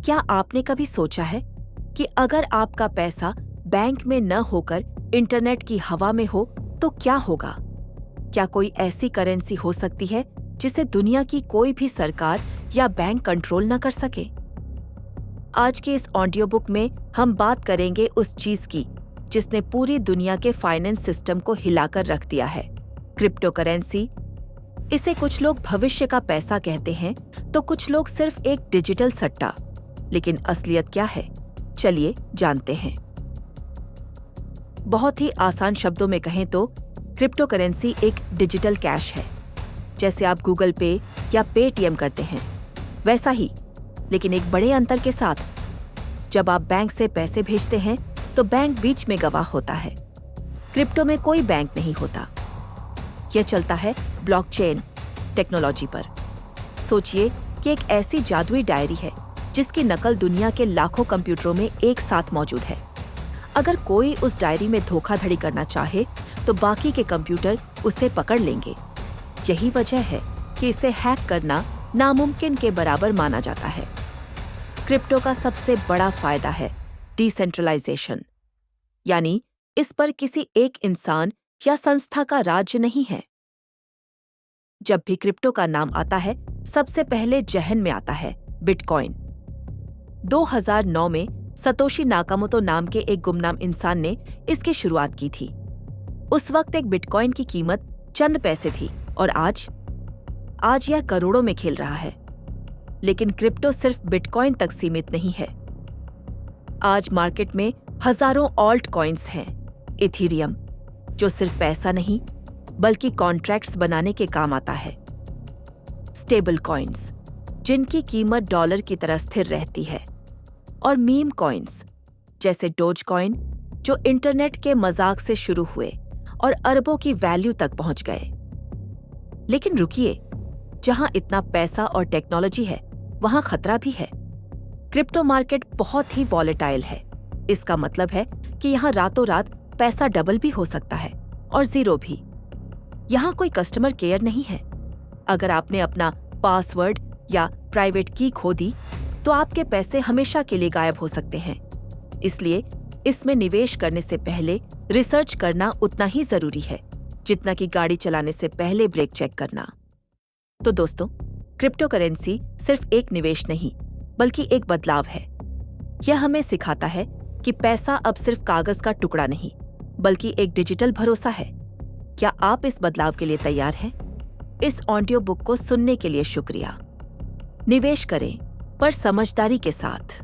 क्या आपने कभी सोचा है कि अगर आपका पैसा बैंक में न होकर इंटरनेट की हवा में हो तो क्या होगा? क्या कोई ऐसी करेंसी हो सकती है जिसे दुनिया की कोई भी सरकार या बैंक कंट्रोल न कर सके? आज के इस ऑडियो बुक में हम बात करेंगे उस चीज की जिसने पूरी दुनिया के फाइनेंस सिस्टम को हिलाकर रख दिया है, क्रिप्टो करेंसी। इसे कुछ लोग भविष्य का पैसा कहते हैं तो कुछ लोग सिर्फ एक डिजिटल सट्टा। लेकिन असलियत क्या है? चलिए जानते हैं। बहुत ही आसान शब्दों में कहें तो क्रिप्टो करेंसी एक डिजिटल कैश है। जैसे आप गूगल पे या पेटीएम करते हैं वैसा ही, लेकिन एक बड़े अंतर के साथ। जब आप बैंक से पैसे भेजते हैं तो बैंक बीच में गवाह होता है। क्रिप्टो में कोई बैंक नहीं होता। यह चलता है ब्लॉकचेन टेक्नोलॉजी पर। सोचिए कि एक ऐसी जादुई डायरी है जिसकी नकल दुनिया के लाखों कंप्यूटरों में एक साथ मौजूद है। अगर कोई उस डायरी में धोखाधड़ी करना चाहे तो बाकी के कंप्यूटर उसे पकड़ लेंगे। यही वजह है कि इसे हैक करना नामुमकिन के बराबर माना जाता है। क्रिप्टो का सबसे बड़ा फायदा है डिसेंट्रलाइजेशन, यानी इस पर किसी एक इंसान या संस्था का राज्य नहीं है। जब भी क्रिप्टो का नाम आता है सबसे पहले जहन में आता है बिटकॉइन। 2009 में सतोशी नाकामोटो नाम के एक गुमनाम इंसान ने इसकी शुरुआत की थी। उस वक्त एक बिटकॉइन की कीमत चंद पैसे थी और आज यह करोड़ों में खेल रहा है। लेकिन क्रिप्टो सिर्फ बिटकॉइन तक सीमित नहीं है। आज मार्केट में हजारों ऑल्ट कॉइन्स हैं। इथीरियम, जो सिर्फ पैसा नहीं बल्कि कॉन्ट्रैक्ट्स बनाने के काम आता है। स्टेबल कॉइन्स, जिनकी कीमत डॉलर की तरह स्थिर रहती है। और मीम कॉइन्स जैसे डोज कॉइन, जो इंटरनेट के मजाक से शुरू हुए और अरबों की वैल्यू तक पहुंच गए। लेकिन रुकिए, जहां इतना पैसा और टेक्नोलॉजी है वहां खतरा भी है। क्रिप्टो मार्केट बहुत ही वॉलेटाइल है। इसका मतलब है कि यहाँ रातों रात पैसा डबल भी हो सकता है और जीरो भी। यहाँ कोई कस्टमर केयर नहीं है। अगर आपने अपना पासवर्ड या प्राइवेट की खो दी तो आपके पैसे हमेशा के लिए गायब हो सकते हैं। इसलिए इसमें निवेश करने से पहले रिसर्च करना उतना ही जरूरी है जितना कि गाड़ी चलाने से पहले ब्रेक चेक करना। तो दोस्तों, क्रिप्टो करेंसी सिर्फ एक निवेश नहीं बल्कि एक बदलाव है। यह हमें सिखाता है कि पैसा अब सिर्फ कागज का टुकड़ा नहीं बल्कि एक डिजिटल भरोसा है। क्या आप इस बदलाव के लिए तैयार हैं? इस ऑडियो बुक को सुनने के लिए शुक्रिया। निवेश करें, पर समझदारी के साथ।